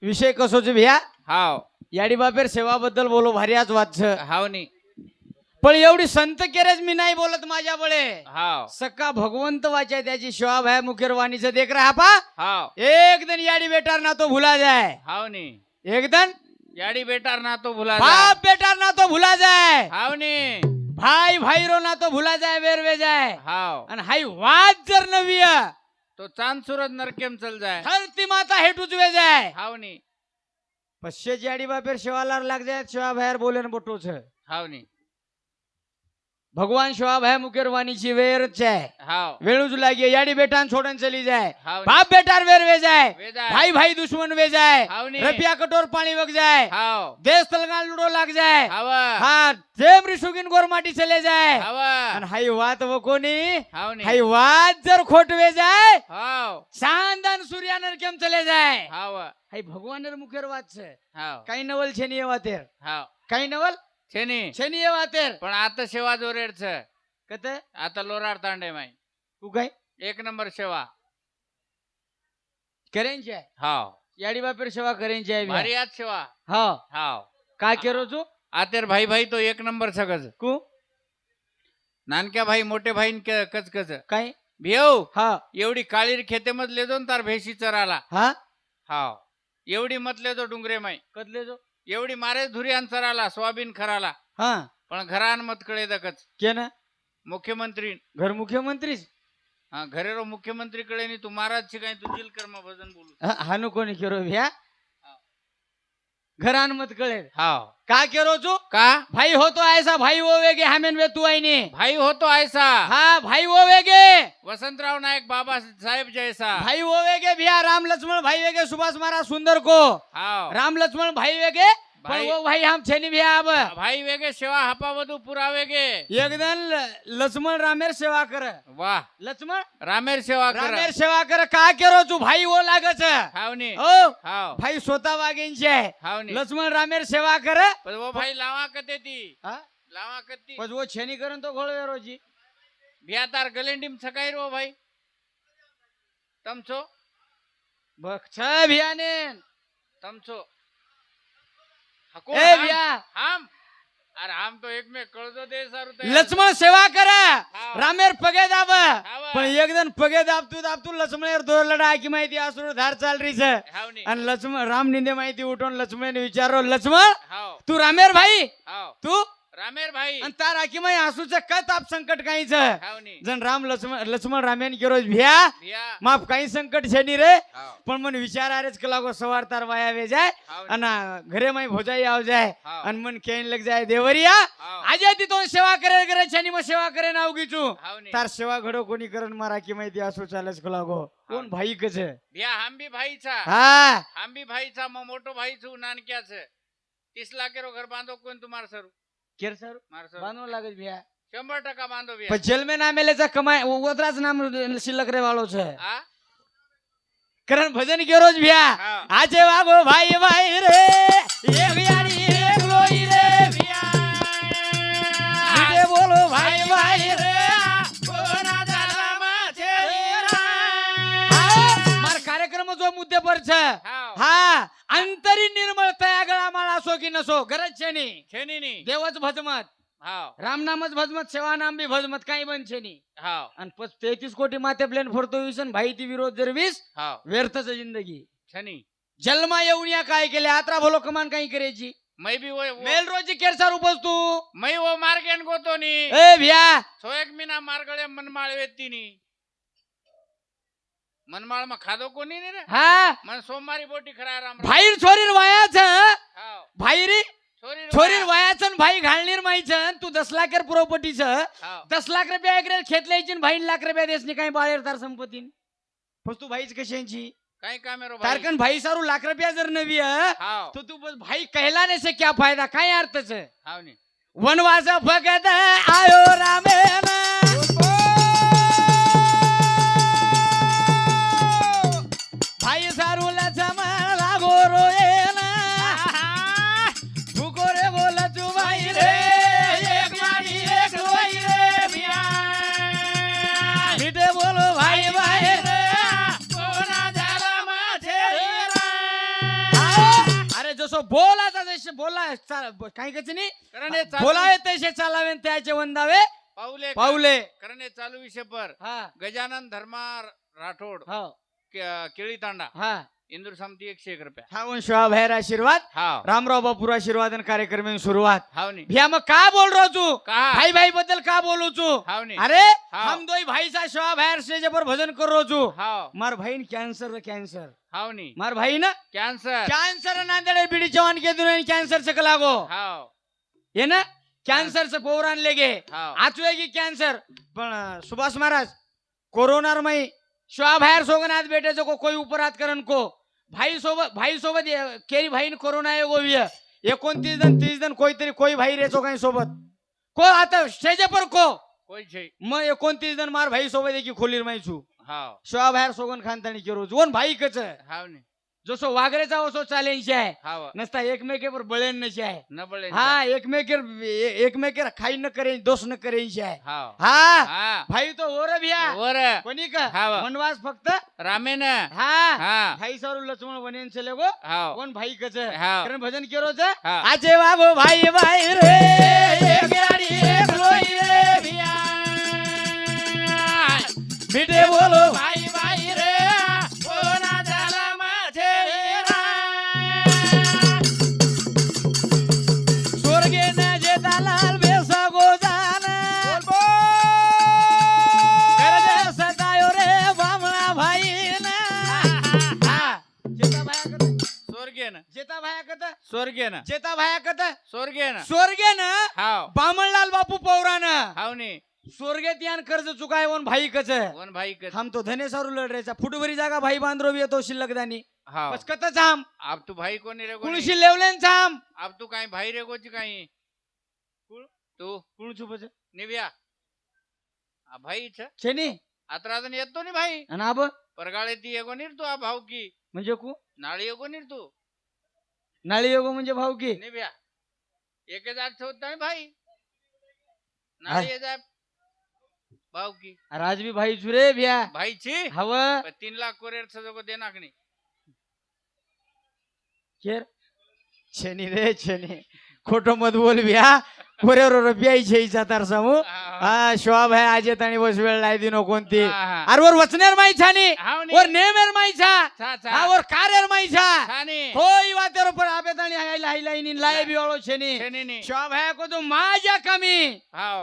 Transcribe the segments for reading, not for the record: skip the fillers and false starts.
विषय कसोच भ्या हाव याडी बापेर सेवा बद्दल बोलो भारी आज वाच हाव नी पण एवढी संत केरेच मी नाही बोलत माझ्या बळे हाव सक्का भगवंत वाचा त्याची शिवा भया मुखेर वाणीचं देख रहा पा हाव एक दिन याडी बेटार ना तो भुला जाए हाव नी एक दिन याडी बेटार ना तो भुला बाप बेटार ना तो भुला जाए हाव नी भाई भाई रो ना तो भुला जाए वेरवे जाए हाव आणि हाई वाद जर नवी तो चांद सूरज नरकेम चल जाय धरती माता हेटूच वे जाए हाव नी पश्चे याडी बापेर शिवालार लाग जाए शिवा बाहेर बोले न बोटोच हाव नी भगवान शिवा भया मुखेर वाणीची वेरच आहे हाव वेळूच लागे याडी बेटान छोडन चली जाए हाव नी. बाप बेटार वेर वे जाए वे जाय. भाई भाई दुश्मन वे जाए हाव नी. रपिया कटोर पाणी वग जाए हाव देश तलगान लुडो लाग जाए हाव हाँ जेम रिशुगिन गोरमाटी चले जाए हाव आणि हाई वात व कोणी हाव नी हाई वात जर खोटवे जाए हाव चांदन सूर्यानर केम चले जाए हाव हाई भगवानर मुखेर वात छे हाव काही नवल छेनी वातेर हाव काही नवल छेनी छेनी वातेर पण आता सेवा जोरेड छ कत आता लोरार तांडे माई तू काय एक नंबर सेवा करेंचे हाव याडी बापेर सेवा करेंचे आहे भारी आज सेवा हा हाव काय केरो तू आतेर भाई भाई तो एक नंबर सगज कू नानक्या भाई मोठे भाई कच कच काय भियो हा एवढी काळीर खेते मत लेजो न तार भेशी चराला हा हाव एवढी मत लेजो डुंगरे माई कदले जो एवढी मारे धुरी चराला सोयाबीन खराला हा पण घरान मत कळे दकच के ना मुख्यमंत्री घर मुख्यमंत्रीच हा घरेरो मुख्यमंत्री कडे नी तू महाराज ची काय तू जिल कर्म भजन बोलू हानु कोणी केरो भ्या घरान मत कळे हाव का केरो तू का भाई हो तो ऐसा भाई वो वेगे हमेन वे तू आईने भाई होतो ऐसा हा भाई वो वेगे वसंतराव नायक बाबा साहेब जैसा भाई वो वेगे भैया राम लक्ष्मण भाई वेगे सुभाष महाराज सुंदर को हाव राम लक्ष्मण भाई वेगे पण भाई- वो भाई हम छेनी भैया अब भाई वेगे सेवा हपावधू पुरावेगे एकदम लक्ष्मण रामेर सेवा कर वाह लक्ष्मण रामेर सेवा कर रामेर सेवा कर का केरो तू भाई वो लागच हावनी ओ हाव भाई स्वतः वागेंचे आहे हावनी लक्ष्मण रामेर सेवा कर पण वो भाई लावा कते ती हा? लावा कती पण वो छेनी करून तो घोळ रोजी भिया तार गलेंडीम सकाई रो भाई तमचो बघ छ भियाने तमचो ए भिया हम अरे हम तो एक में कळजो दे सारू लक्ष्मण सेवा कर हाव. रामेर पगे दाब हाव. पण एकदम पगे दाबतू लक्ष्मण दोर लढा की माहिती असुर धार चाल रहीच हावनी आणि लक्ष्मण राम निंदे माहिती उठून लक्ष्मण विचारो लक्ष्मण हाव तू रामेर भाई हाव तू रामेर भाई आणि तार आकी माही आसूच काय ताप संकट काहीच हावनी जण राम लक्ष्मण रामेन केरो भिया भिया माफ काही संकट छेनी रे हाव पण मन विचार आरेच कला गो सवार तार वाया वे जाय हावनी आणि घरे माही भोजाई आव जाय हाव. आणि मन केन लग जाय देवरिया हाव आज तिथून सेवा करे छानी मग सेवा करे नाव गीचू हावनी तार सेवा घडो कोणी करण मारा की माहिती असो चालच कला गो कोण भाई कच भिया हम भी भाई छा हा हम भी भाई छा मग मोठो भाई छू नानक्या छ 30 लाखेरो घर बांधो कोण तुम्हार सरू केर सर मार सरू बांधव लागत भिया 100% बांधो भिया पण जेल में ना मेलेचा कमाय ओतराच नाम शिल्लक रे वाळो छे आ करण भजन केरोज भिया हा. आजे वागो भाई भाई रे एक यारी एक लोई रे भिया तुझे बोलो भाई भाई रे कोणा झाला माझे मार कार्यक्रम जो मुद्दे पर छ हाव हा अंतरी निर्मळ तया गळा माळ असो की नसो गरज छेनी छेनीनी देवच भजमत हाव राम नामच भजमत सेवा नाम बी भजमत काही बन छेनी हाव आणि 33 कोटी माते प्लेन फोडतो विसन भाई ती विरोध जर वीस हाव व्यर्थच जिंदगी छनी जन्मा येऊन या काय केले आत्रा भलो कमान काही करायची मै भी वो मेल रोजी केरसार उपज तू मै वो मार्गेन गोतो नी ए भिया सोयक मीना मार्गळे मनमाळ वेतीनी मनमाळ मा खादो कोणी नी रे हा मन सोमवारी बोटी खरा राम भाईर छोरीर वायाच हाव भाईरी छोरी छोरीर वायाच भाई घालनीर माहीच तू 10 लाखेर प्रॉपर्टीच हाव 10 लाख रुपया एकरेल खेत ल्यायची 22 लाख रुपया देसनी काही बाळेर तार संपत्तीन पण तू भाईच कशांची काय काम रो भाई तारकन भाई सारू लाख रुपया जर नवी हाव तो तू बस भाई कहलाने से क्या फायदा काय अर्थच हाव नी वनवास भगत आयो रामेन भाई सारू लचम लागो रोएन भूको रे बोला तू भाई रे एक यारी एक लोई रे भिया मीठे बोलो भाई भाई रे कोणा झाला माझे आ जसं बोलाचा जसे बोला काही कच नाही करणे चालू बोलावे तसे चालावे आणि त्याचे वंदावे पाऊले पाऊले करणे चालू विषय पर हा गजानन धर्मा राठोड हो केळी तांडा हा इंदूर समती 101 रुपया हा शिवाबाहेर आशीर्वाद हाव रामराव बापूर आशीर्वाद आणि कार्यक्रम में सुरुवात हाव नी भैया मग का बोल रहा तू कहा भाई भाई बद्दल का बोलू तू हाव नी अरे हाँ। हम दो भाई सा शिवाबाहेर स्टेज पर भजन कर रो तू हाव मार भाई कैंसर कैंसर हाव नी मार भाई ना कॅन्सर कैंसर नांदेड़ बीडी जवान के दुनिया कैंसर से कलागो हाव ये ना कैंसर से पौरान लेगे हाव आचवेगी कैंसर पण सुभाष महाराज कोरोना में शिवाबाहेर सोगनाथ बेटे को कोई ऊपर हात करन को भाई सोबत केरी भाई कोरोना आहे गोविय 29 जण 30 जण कोईतरी कोई भाई रेचो काही सोबत को आता स्टेज पर को कोई छे मग 29 जण मार भाई सोबत एकी खोलीर माहिचू हाव शिवाबाहेर सोगन खानतानी केरो जोन भाई कच हाव नी जसो वागरेचा ओसो चॅलेंज आहे हाव नसता एकमेकेवर बळेन नशी आहे न बळे हा एकमेकेर खाई न करे दोष न करे आहे हाव हा हा भाई तो ओर भिया वर कोणी का हाव. वनवास फक्त रामेन हा हा भाई सारू लक्ष्मण बनेन चले गो हाव कोण भाई कच हाव. कारण भजन केरो हा. आजे वागो भाई भाई रे एक गाडी एक लोई रे भिया मिठे बोलो भाई भाई रे कोणा झाला माझे स्वर्गे न जे दालाल बेसा गोजान करजे सतायो रे बामणा भाई ना जेता भाया कत स्वर्गेन जेता भाया कत स्वर्गेन जेता भाया कत स्वर्गेन स्वर्गे न हाव बामणलाल बापू पौराण हाव नी स्वर्गेत यान कर्ज चुकाय वन भाई कच वन भाई कत हम तो धने सारू लढ रेचा फुटभरी जागा भाई बांद्रो भी येतो शिल्लक दानी हाव बस कतच हम अब तू भाई कोणी रे कोणी कुणशी लेवलेन हम अब तू काही भाई रे कोची काही तू कुण छुपच निव्या भाई छ छेनी आत्राजन येतो नी भाई आणि आब परगाळे ती एगो नीर तू आ भाऊ की म्हणजे कु नाळी एगो नीर तू नाळी योगो म्हणजे भाऊ की निव्या एक हजार ठेवता भाई नाळी जाय भाऊ की राजबी भाई जुरे भ्या भाई छी हव 3 लाख कोरेर सजो देना कनी केर छेनी रे छेनी खोटो मत बोल भ्या कोरेर रुपयाई छेईचा तार समू हा शिवा भाई आजे ताणी बस वेळ लाई दिनो कोणती अरे वर वचनेर माई छानी वर नेमेर माई छा हा वर कारेर माई छा होई वातेर पर आबे ताणी हायला इन लाय बिवाळो छेनी शिवा भाई को तो माझ्या कमी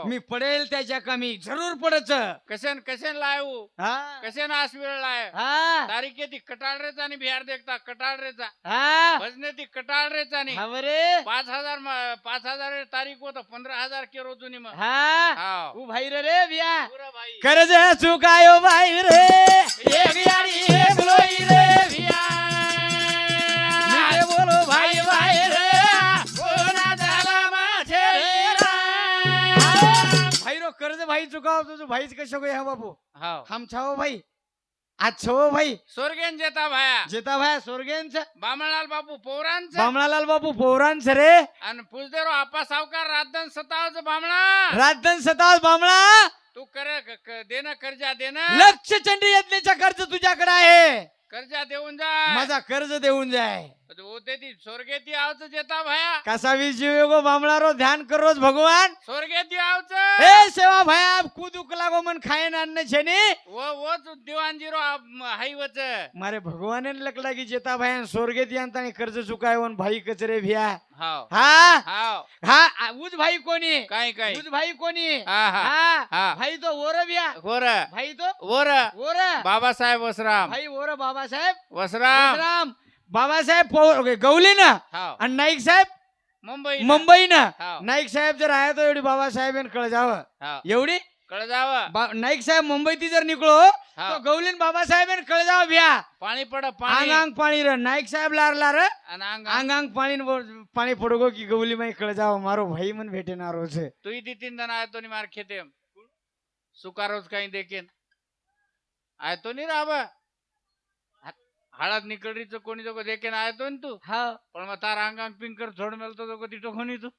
मी पडेल त्याच्या कमी जरूर पडच कसेन कसेन लायू हा कसेन आस वेळ लाय हा तारीख ती कटाळ रेचा आणि बिहार देखता कटाळ रेचा हा भजने ती कटाळ रेचा आणि हवरे 5000 तारीख होत 15000 के रोजू नी मग हा हाव तू भाई रे भ्या पुरा भाई कर्ज चुकायो भाई रे एक याडी एक लोई रे भ्या मिठे बोलो भाई भाई रे कोणा झाला माझे भाई रो कर्ज भाई चुकाव तुझ भाईच कशो गया बाबू हाव हम छाओ भाई आज छो भाई स्वर्गेन जेता भाया जेता भाई स्वर्गेंच बामणलाल बापू पौरांच बामणालाल बापू पौरांच रे आणि पुजदेरो आपा सावकार रातदन सतावच बामणा रातदन सताव बामणा तू देणं कर्जा देणं लक्ष चंडी यज्ञाचा कर्ज तुझ्याकडे आहे कर्जा देऊन जा माझा कर्ज देऊन जाय होते ती स्वर्गेती आवच जेता भाया कसा जीव गो बामणा रो ध्यान करोज भगवान स्वर्गेती आवच ए सेवा भया कुदुक लागो मन खायन अन्न छेनी वो दिवाणजीरो हाईवच मारे भगवान लक लागी जेता भयान स्वर्गेत यांतानी कर्ज चुकायवन भाई कचरे भिया हाव हा हाव हा उज भाई कोणी काय काय उज भाई कोणी हा हा हा हा भाई तो ओर भिया गोर भाई तो वर ओर बाबासाहेब वसराम भाई ओर बाबासाहेब वसराम राम बाबासाहेब गवली ना हाव आणि नाईक साहेब मुंबई मुंबई ना हाव नाईक साहेब जर आहे तो एवढी बाबासाहेब कळ जावं हाव एवढी कळ जाव नाईक साहेब मुंबईती जर निघलो तो गवलीन बाबासाहेब कळ जाव भ्या पाणी पड आंग पाणी आंग पाणी र नाईक साहेब लार लार आणि अंग आंग आंग पाणी पडगो की गवली माई कळ जाव मारो भाई मन भेटे ना रोज तू ती 3 जण आयतो नी मार खेते सुकारोज काही देखेन आयतो नी राब हळद निकडरीच कोणी जो देखेन आयतो नी तू हा पण मग तार अंग अंग पिंकर झोड मेलतो जो तिथं कोणी तू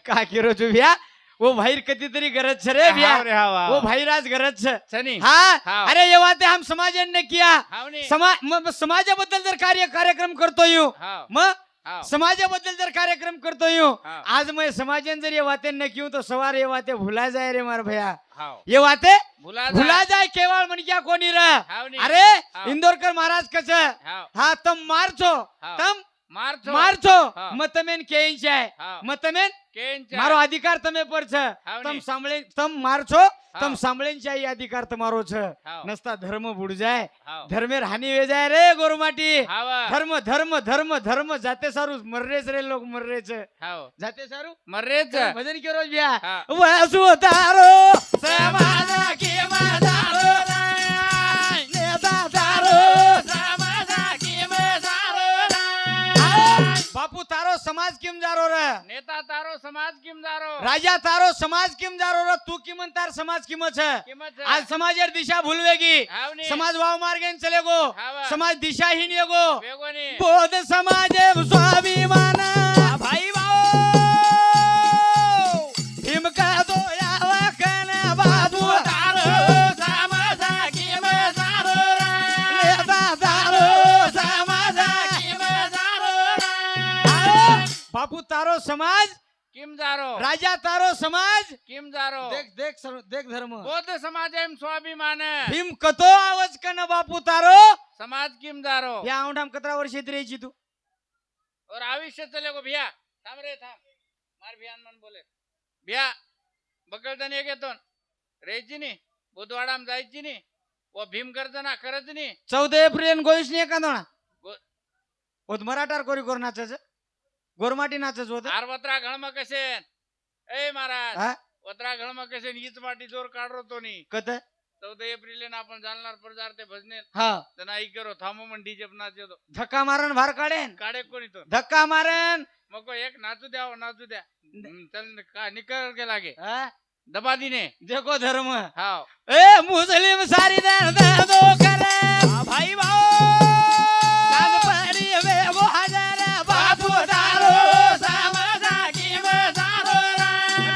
का किरो तू भ्या वो भाई कती तरी गरज छ रे भ्या हाव रे हाव वो भाई राज गरज छ सनी हाँ हाव. अरे ये बातें हम समाजाने किया हाव नी समाजाबद्दल जर कार्यक्रम करतो येऊ हाव मग हाव. समाजाबद्दल जर कार्यक्रम करतो यूं हाव. आज मैं समाजन जर ये बातें न क्यों तो सवार ये बातें भुला जाए रे मार भैया हाव. ये बातें भुला भुला जाए केवळ म्हण क्या कोणी र हाव नी. अरे हाव. इंदोरकर महाराज कसं हाव. हा तम मारछो हाव. तम मारछो. मारछो हाव. मतमेन केंच आहे हाव. मतमेन केंचा. मारो अधिकार તમે પર છે હાવ તમ ને. સાંભળે તમ મારછો તમ હાવ. સાંભળીને ચાહી अधिकार તમારો છે હાવ. નસ્તા ધર્મ ભૂડ જાય હાવ. ધર્મેર હાનિ વે જાય રે ગોરમાટી हाव. ધર્મ ધર્મ ધર્મ ધર્મ જાતે સારું મરરે છે રે લોક મરરે છે हाव. જાતે સારું मर्रेच. ભજન કરો ब्या हा. वासु तारो समाजा की मजारो नेता तारो समाजा की मजारो बापू तारो समाज किम जारो रे नेता तारो समाज किम जारो. राजा तारो समाज किम जारो रे तू किमन तार समाज किमत है किमत आज समाजेर दिशा भूलवेगी हाव नी. समाज वाव मार्गेन चलेगो हाव. समाज दिशाहीन येगो वेगोनी. बोध समाजे स्वाभिमान भाई भाऊ भीम का दो यावा कना बाबू तारो समाजा की मजारो नेता तारो समाजा की मजारो बापू तारो समाज किम जारो. राजा तारो समाज किम जारो. देख देख देख धर्म बौद्ध समाज एम स्वाभिमान भीम कतो आवाज कन बापू तारो समाज किम जारो. या औंढाम कतरा वर्ष येत तू और आयुष्य चलेगो भैया. थांब रे थांब. मार भियान मन बोले भैया बकळदन एक येतो रेची नी बुधवाडाम जायची नी व भीम गर्जना करत नी 14 एप्रिल गोविश ने कांदोणा गो- ओत मराठार कोरी कोर नाचच गोरमाटी नाचच होत आर वत्रा घळम कशेन ए महाराज हा वत्रा घळम कशेन हीच माटी जोर काढरो तो नी कत 14 एप्रिल ना आपण जालनार प्रजार ते भजने हा जना ई करो थांबो मन डीजे नाचो तो धक्का मारन भार काढेन काढे कोणी तो धक्का मारन मग एक नाचू द्या हो, नाचू द्या चल का निकल के लागे हा? दबा दीने देखो धर्म हाव. ए मुस्लिम सारी दो करे भाई भाऊ पड़ी वे वो हजार बापू तारो समाजा की मजारो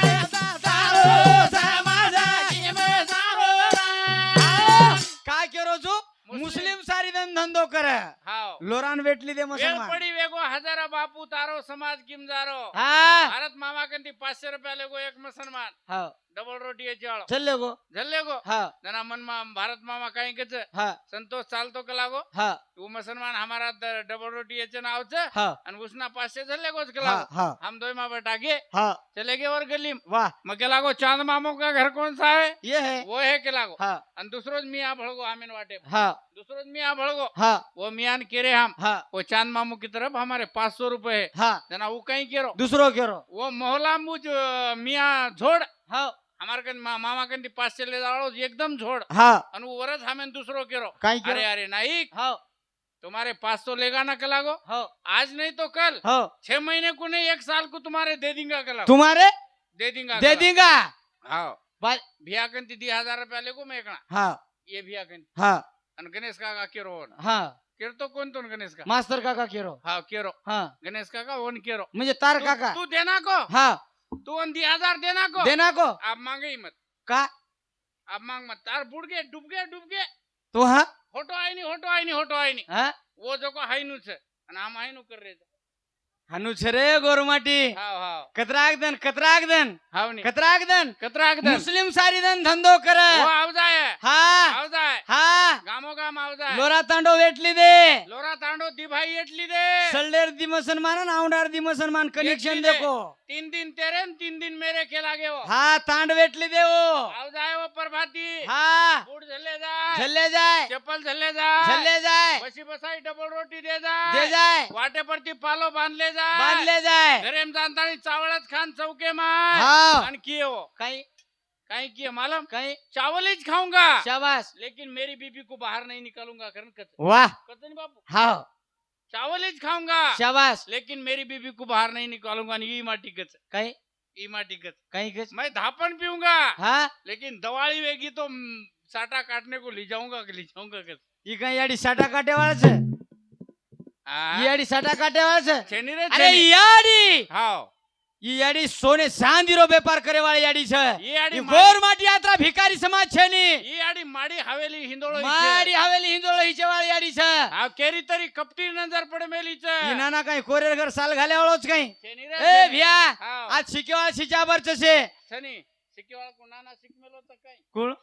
नेता तारो समाजा की मजारो काय करो जो मुस्लिम सारी धंदो करे हाव. लोरान वेटली दे वेळ मुसलमान पडी वेगो हजारा बापू तारो समाज किम जारो. हा भारत मामा कंती 500 रुपया लेगो एक मुसलमान हा डबल रोटी चाळो चल गो झल्ले गो हा जना मन मा भारत मामा काही कच हा संतोष चालतो का लागो हा तू मुसलमान हमारा डबल रोटी याचे नावच हा आणि उसना 500 झल्ले गोच का हा लागो हा हम दोय मामा टाके हा चले गए और गलीम वाह मग के लागो चांद मामो का घर कौन सा है ये है वो है के लागो हा आणि दुसरोज मियाँ भळगो आमीन वाटे हा दुसरोज मियाँ भळगो हा वो मियाँ केरे हम हा वो चांद मामू की तरफ हमारे 500 रुपए है हा जना वो कहीं केरो दुसरो करो वो मोहला मुझ मियाँ झोड़ हा हमारे कन मामा कन 500 ले जाओ एकदम झोड़ हा आणि वो वरच हमें दूसरो केरो काय अरे करो अरे नहीं हो तुम्हारे 500 लेगा ना कलागो हो आज नहीं तो कल हो 6 महीने को नहीं 1 साल को तुम्हारे दे देंगे कलागो तुम्हारे दे देंगे दे देगा हाँ बा- भिया कंती 10,000 रुपया लेगो मैं एकना हाँ ये भिया कंती हाँ आणि गणेश काका केरो हो ना हाँ केरतो कोण तो गणेश का मास्तर काका केरो हाँ केरो हाँ गणेश काका वन केरो म्हणजे तार काका तू देना को हाँ तू 10,000 देना को देना को आप मांगे ही मत का आप मांग मत तार बुड़ गए डूब गए तो हाँ होटो आई नहीं हाँ वो जो को हाइनु छे आणि हम हाइनु कर रहे थे हनु छरे गोरमाटी हाव कतराक दन हाव नी कतराक दन दन मुस्लिम सारी दन धंदो करे वो आव जाए हाँ आव जाए हाँ गामो गाम आव जाए लोरा तांडो वेटली दे लोरा तांडो दी भाई एटली दे सल्लेर दी मुसलमान औंडार दी मुसलमान कनेक्शन वेटली दे। देखो 3 दिन तेरे न 3 दिन मेरे के लागे वो हाँ तांड वेटली दे वो आव जाए वो प्रभाती हाँ बूट झल्ले जाए झल्ले जाए चप्पल झल्ले जाए झल्ले जाए बसी बसाई डबल रोटी दे दे जाए जाए वाटे परती पालो बांध ले जाए बांध ले जाए घरेम जानतानी चावलच खान चौके मार हाँ आणि किए वो कहीं कहीं किए मालूम कहीं चावल ही खाऊंगा शाबाश लेकिन मेरी बीबी को बाहर नहीं निकालूंगा करण कत वाह नहीं बाबू हाँ चावल ही खाऊंगा शाबाश लेकिन मेरी बीबी को बाहर नहीं निकालूंगा नहीं माटी कच कहीं माटी कच कहीं कुछ मैं धापन पीऊंगा हाँ लेकिन दवाली वेगी तो साटा काटने को ले जाऊंगा कच ये कहीं याडी साटा काटे वाला छे हाँ। ये याडी साटा काटे वाला छे छेनी रे अरे छेनी। याडी हाव ઈ યાડી સોને સાંદીરો વેપાર કરે વાળી યાડી છે ઈ યાડી ઈ ગોર માટી યાત્રા ભિખારી સમાજ છે ની ઈ આડી માડી હવેલી હિંદોળો માડી હવેલી હિંદોળો હીચે વાળી યાડી છે આ કેરી તરી કપટી નજર પડે મેલી છે ઈ નાના કઈ કોરેર ઘર સાલ ઘાલે વાળો જ કઈ શેની રે એ ભ્યા હા આ શીકેવાળ શીચાબર છે શની સિક્કેવાળા કો નાના સિકમેલો તો કઈ કોણ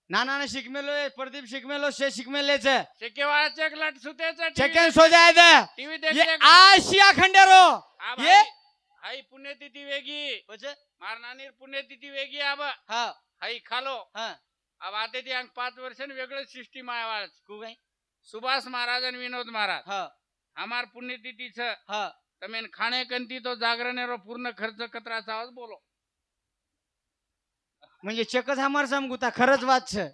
નાના ને શીખમેલો એ પ્રદીપ શીખમેલો છે શીખમેલે છે સિક્કેવાળા ચેકલટ સુતે છે સેકન્ડ सो जाए दे ટીવી ये દેખે आशिया खंडेरो આ ये હાઈ પુણ્યતિથિ વેગી પછી માર નાની પુણ્યતિથિ વેગી આબ હા હાઈ ખાલો હા આ વાતે થી આંક 5 વર્ષ ને વેગળ સિસ્ટમ આવ્યા છે કુ કઈ સુભાષ મહારાજ અને વિનોદ મહારાજ હા અમાર પુણ્યતિથિ છે હા તમે ખાणे કંતી તો जागरणेरो पूर्ण खर्च कतरा चावत बोलो म्हणजे चेकच हमार समगुता खरंच વાત છે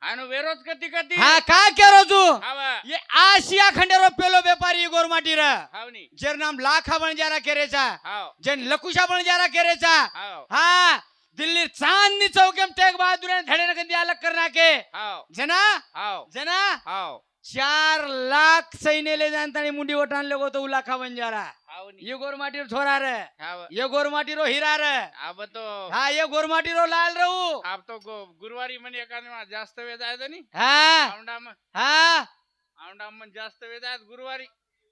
આનો વિરોધ કતી કતી હા કા કેરો છું આવા ये आशिया खंडेरो पेलो व्यापारी गोरमाटी रे હાવની जेर नाम लाखा बणजारा केरेचा હાવ जेन लकुशा बणजारा केरेचा હાવ हाँ दिल्ली चांदनी चौक में तेग बहादुर ने धड़े न गंदी अलग करना के હાવ जना હાવ जना હાવ 4 लाख सैन्य ले जानता मुंडी वटान लोगो तो लाखा बंजारा હાવની ये गोरमाटी रो छोरा रे હાવ ये गोरमाटी रो हीरा रे આબ તો हाँ ये गोरमाटी रो लाल रहू આપ તો ગુરુવારી મને એકાદમાં જાસ્ત વેદાય તો ની हाँ આવડામાં हाँ આવડામાં જાસ્ત વેદાય ગુરુવારી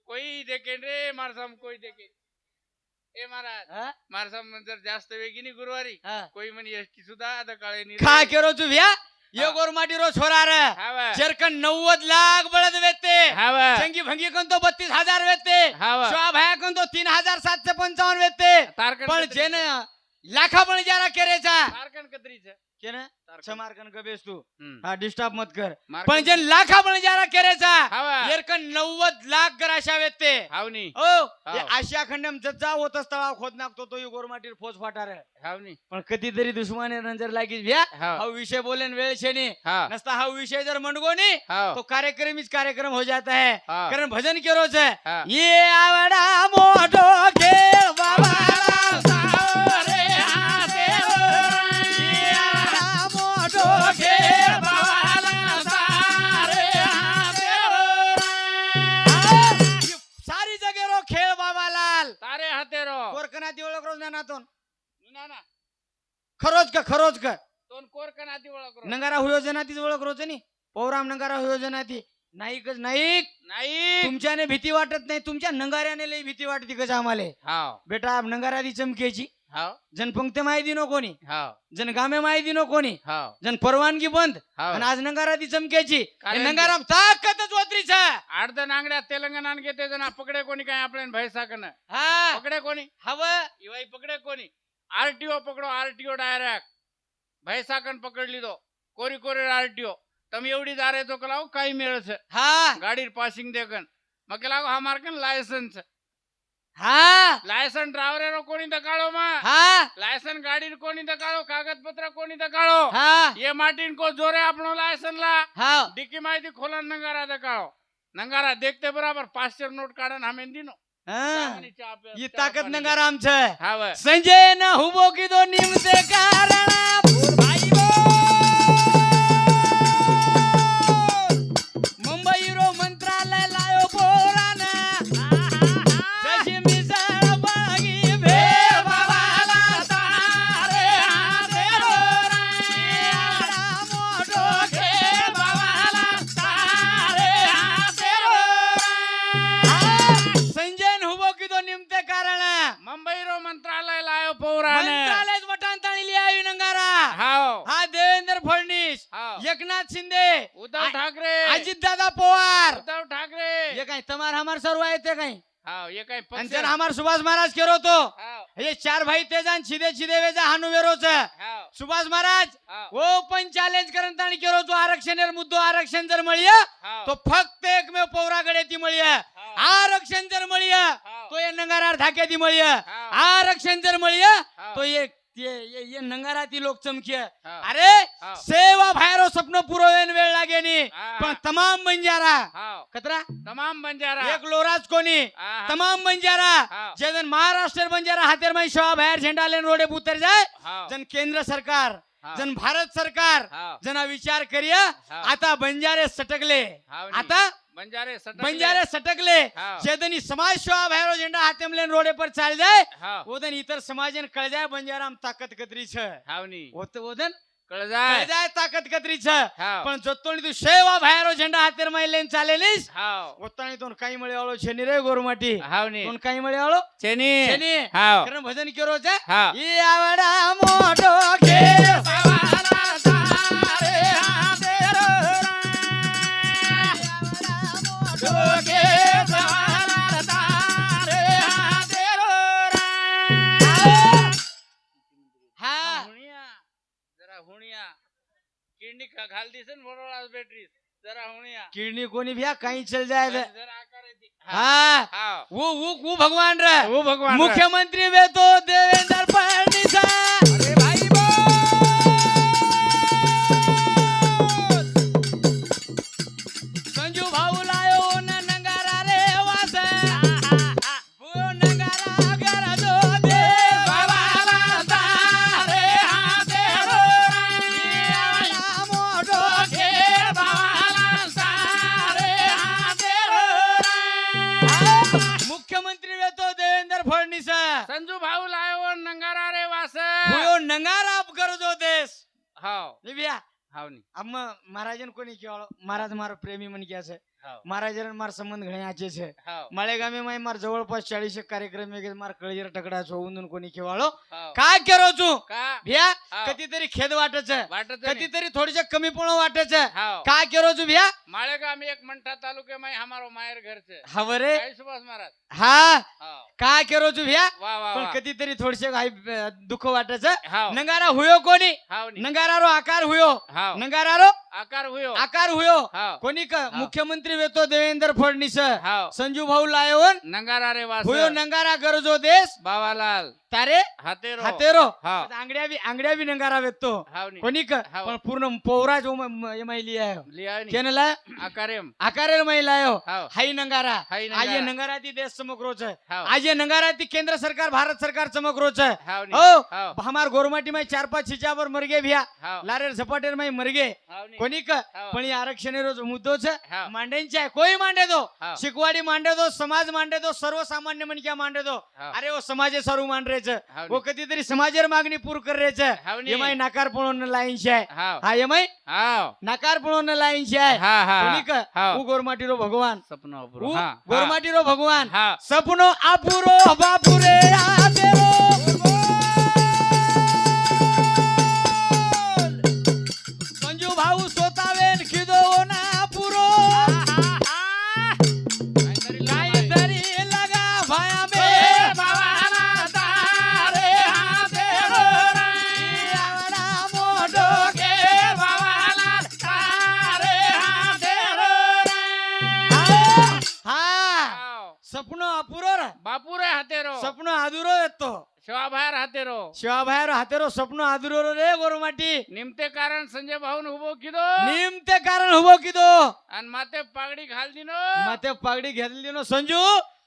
કોઈ દેખે રે માર સામ કોઈ દેખે એ महाराज हाँ मार साम जर जास्त वेगी नी गुरुवारी हाँ कोई म्हणे एसटी सुद्धा आता काळे नी खा केरो तू भ्या ये हाँ. गोरमाटी रो छोरा रे हावा जरकन 90 लाख बळद वेते हावा जंगी भंगी कन तो 32,000 वेते हावा शोभा भाया कन तो 3,755 वेते तारकन पण कतरी जेने लाखा पण जरा केरेचा तारकन कतरी छे केने तारकन समारकन गबेस तू हम्म. हा डिस्टर्ब मत कर मार्कन- पण जेन लाखा पण जरा केरेचा हावा येरकन 90 लाख गराशा वेते हावनी ओ हाव. ये आशिया खंडम जज्जा होतच तळाव खोद नाकतो तो ये गोरमाटीर फोज फाटा रे हावनी पण कधीतरी दुश्मने नजर लागीच भ्या हाव. हा विषय बोलेन वेळ छेनी हा नसता हा विषय जर मंडगो नी हाव तो कार्यक्रम हीच कार्यक्रम हो जाता है हाँ. कारण भजन केरो छे हाँ. ये आवडा मोठो खेळ बाबा सावरे हातेरो ये आवडा मोठो खेळ खेळ बाबाला सारे हातेरो सारी जगेरो खेळ बाबालाल सारे हातेरो कोरकनाती ओळख रोज नानातून ना ना खरोज का दोन कोरकन आधी ओळख नंगारा हुयो जनातीच ओळख रोज नी पौराम नंगारा हुयो जनाती नाईकच नाईक नाही तुमच्याने भीती वाटत नाही तुमच्या नंगाऱ्याने लई भीती वाटते कशा आम्हाला हाव बेटा नंगारा दी चमकेची हाव जन पंक्ते माहिती नो कोणी हाव जन गामे माहिती नो कोणी हाव जन परवानगी बंद हाव आणि आज नंगारा ती चमकेची कारण नंगाराम ताकदच वत्रीच अर्ध नांगड्या तेलंगणान घेते जण पकडे कोणी काय आपल्याला भय साकन हा पकडे कोणी हवं इवाई पकडे कोणी आरटीओ पकडो आरटीओ डायरेक्ट भय साकन पकडली तो कोरी कोरी आरटीओ તમે એવડી દારે તો કલાવો કઈ મેળ છે हा ગાડી પાસિંગ દેકન મકે લાગો હમાર કન લાયસન્સ हा લાયસન્સ ડ્રાઈવર રો કોની દકાળો માં हा લાયસન્સ ગાડી કોની દકાળો કાગળપત્ર કોની દકાળો हा ये मार्टिन को जोरे આપણો લાયસન્સ ला हा डिक्की माहिती खोला नंगारा दकाळो नंगारा देखते बराबर 500 नोट काढन हमें दिनो हा. जावनी चहा प्या- ही चहा ताकद पाणी नंगाराम छे घ्या. हा व. संजय न हुबो की दो निमते कारण भाई मुंबई रो मंत्रालय लायो पोराना जशी मिसळ बागी भेळ बाबाला सारे हातेरो एवढा मोठो खेळ बाबाला सारे हातेरो संजय न हुबो की दो निमते कारण मुंबई रो मंत्रालय लायो पौराने मंत्रालय वटान ताणी लिया नंगारा हाव हा देवेंद्र फडणवीस हाव एकनाथ शिंदे उद्धव ठाकरे अजित दादा पवार उद्धव ठाकरे ये काही तमार हमार सर्व आहे ते काही हाव ये काय आणि पक्ष जर हमार सुभाष महाराज केरो तो हाव ये चार भाई तेजान सीधे सीधे वेजा हानु वेरोच हाव सुभाष महाराज हाव ओपन चॅलेंज करन ताणी केरो तो आरक्षण मुद्दो आरक्षण जर मळिया हाव तो फक्त एकमेव पौरागडे ती मळिया हाव आरक्षण जर मळिया हाव तो ये नंगारार धाके ती मळिया हाव आरक्षण जर मळिया हाव तो ये नंगारा ती लोक चमकिया हाव अरे हाव सेवा भायरो स्वप्न पुरवेन वेळ लागेनी हा. पण तमाम बंजारा हाव कतरा तमाम बंजारा एक लोराज कोणी हा. तमाम बंजारा हाव जन महाराष्ट्र बंजारा हातेर में शोभा बाहेर झेंडा लेन रोडे पुतर जाय हाव जन केंद्र सरकार हाव जन भारत सरकार हाव जना विचार करिया हाव. आता बंजारे सटकले हाव नी. आता बंजारे सटकले. बंजारे सटकले हाव. जेदनी समाज सेवा भैरो झंडा हाथे में लेन रोडे पर चाल जाए हाव ओदन इतर समाजन कळ जाए बंजारा हम ताकत कतरी छ हावनी ओदन कळ कळ जाय. जाए ताकत कतरी छ हाव पण जतोनी तू सेवा भैरो झंडा हाथे में लेन चालेलीस हाव ओतानी तोन काही मळे आलो छेनी रे गोरमाटी हावनी तोन काही मळे आलो चेनी छेनी हाव कारण भजन केरो छे हाव ई आवडा मोठो खेळ सवाला तारे हातेरो डोके सवाला तारे हातेरो हा हुणिया जरा हुणिया किडनी घाल दिसन बरोबर आज बॅटरी जरा हुणिया किडनी कोणी भ्या काही चल जाए जरा आकार येते. हा हाव वो भगवान रे ओ भगवान मुख्यमंत्री वे तो देवेंद्र फडणवीस अरे भाई बोल. संजू भाऊ लायो न नंगारा रे वास वो नंगारा कर दो दे सवाला तारे हातेरो मोठो डोके सवाला तारे हातेरो मुख्यमंत्री वे तो देवेंद्र फडणवीस संजू भाऊ लायो नंगारा रे वास वो नंगारा अब कर दो देश हाव निभ्या हावनी अब महाराजन कोणी केवाळो महाराज मारो प्रेमी मन क्या छे हाव महाराजन मार संबंध घणे आचे छे हाव माळेगामे माय मार जवळपास 40 कार्यक्रम वेगे मार कळजीर टकडा चोवून कोणी केवाळो हाव काय करो तू का भ्या हाव. कधीतरी खेद वाटच वाटत कधीतरी थोडीसे कमी पण वाटच हाव काय करो तू भ्या माळेगाव में एक मंठा तालुके में हमारो मायर घर से हवरे काय सुभाष महाराज हा हाव काय करो तू भ्या वा वा पण वा कधीतरी थोडीसे दुःख वाटच हाव नंगारा हुयो कोणी हावनी नंगारारो आकार हुयो हाव नंगारारो आकार हुयो आकार हुयो हाव कोणी मुख्यमंत्री वेतो देवेंद्र फडणवीस हाव संजू भाऊ लायवन नंगारा रे वास हुयो नंगारा गरजो देश बावालाल तारे हातेरो हातेरो हाव अंगड्या भी नंगारा वेतो हावनी कोणी हाव. पण पूर्ण पोवराज मैली आहे लियानी केनला आकारेम आकारेल महिला हो हाव हाई नंगारा हाई आज ये नंगारा. नंगारा ती देश समग्रोच है हाव आज ये नंगारा ती केंद्र सरकार भारत सरकार समग्रोच है हावनी हो हाव हमार गोरमाटी में 4-5 छिचावर मर गए भैया हाव लारेर झपाटेर में मर गए हावनी कोणी पण आरक्षण मुद्दो छे हाव मांडेंचे आहे कोई मांडे दो हाव शिकवाडी मांडे दो समाज मांडे दो सर्वसामान्य मन क्या मांडे दो हाव अरे वो समाजे सारू मान रहे छे हावनी वो कधीतरी समाजेर मागणी पूर कर रहे छे हावनी एमाय नाकार पळोन लाईन छे हाव हा एमाय हाव नाकार पळोन लाईन छे हा हा कोणी हाव उ गोरमाटीरो भगवान सपनो उ अपुरो हा गोरमाटीरो भगवान हा सपनो आपुरो बापुरे आतेरो संजू भाऊ सोतावेन खिदो ना पुरो काहीतरी लगा भाया बे आवडा मोठो हा सपनो अपुरो रे बापू रे हातेरो सपनो अधुरो येतो शिवाबाहेर हातेरो शिवाबाहेर हातेरो सपनो अधुरो रे गोरमाटी निमते कारण संजय भाऊन उभो किदो निमते कारण हुबो किदो आणि माते पागडी घाल दिनो माते पागडी घेतली नो संजू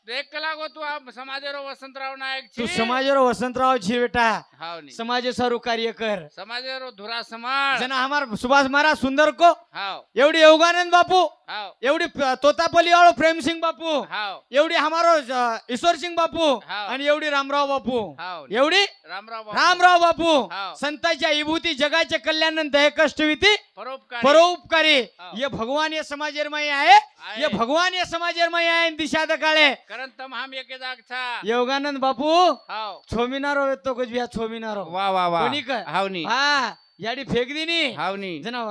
एक लागो तू समाजेरो वसंतराव नायक तू छी समाजेरो वसंतराव छी बेटा हावनी समाजे सारू कार्य कर समाजेरो धुरा समाज जना हमार सुभाष महाराज सुंदर को हाव एवढी योगानंद बापू हाव एवढी तोतापल्ली वाळो प्रेम सिंग बापू हाव एवढी हमारो ईश्वर सिंग बापू हाव. आणि एवढी रामराव बापू हाव एवढी रामराव बापू. रामराव बापू हाव. संतांच्या विभूती जगाचे कल्याण दय कष्टविती परोपकारी परोपकारी हाव. ये भगवान ये समाजेर में आहे ये भगवान ये समाजेर में आहे दिशा दकाळे कारण तम हम एके जागचा योगानंद बापू हाव छोमिनारो येतो कुछ भी छोमिनारो वा वा वा कोणी काय? हावनी हा याडी फेक दिनी हावनी जना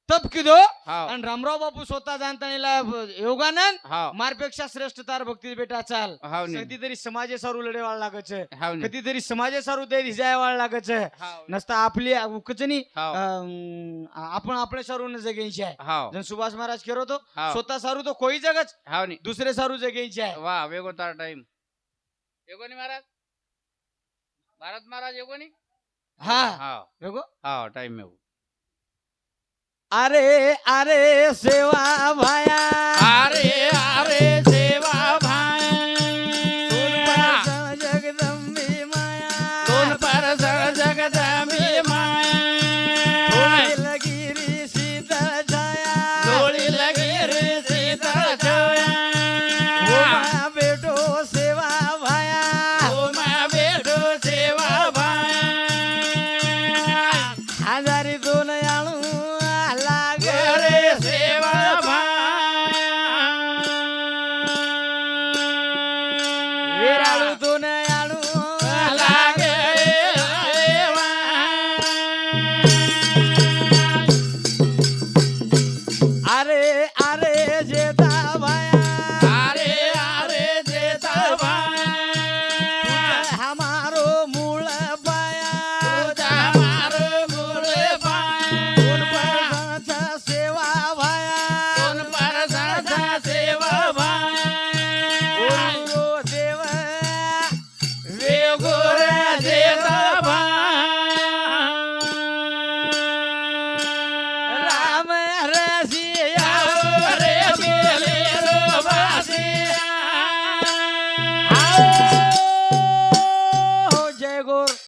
तप किदो हाव आणि रामराव बापू स्वतः जाणतानीला योगानंद हाव मारपेक्षा श्रेष्ठ तार भक्ती बेटा चाल हावनी कधीतरी समाजे सारू लढे वाळ लागच हावनी कधीतरी समाजे सारू दे दिजाय वाळ लागच हाव नसता आपली उकचनी हाव आपण आपले सारू न जगेची आहे हाव जन सुभाष महाराज केरो तो हाव स्वतः सारू तो कोई जगच हावनी दुसरे सारू जगेची आहे वा वेगो तार time agony Maharaj Bharat Maharaj agony हा हाव देखो हाव टाइम में अरे अरे सेवा भाया अरे अरे सेवा भाई जगदंबी माया दोन पर जगदंबी माया गिरी शीतल छाया डोळी लगी रे वाळूतून आणू लागे देवा. अरे अरे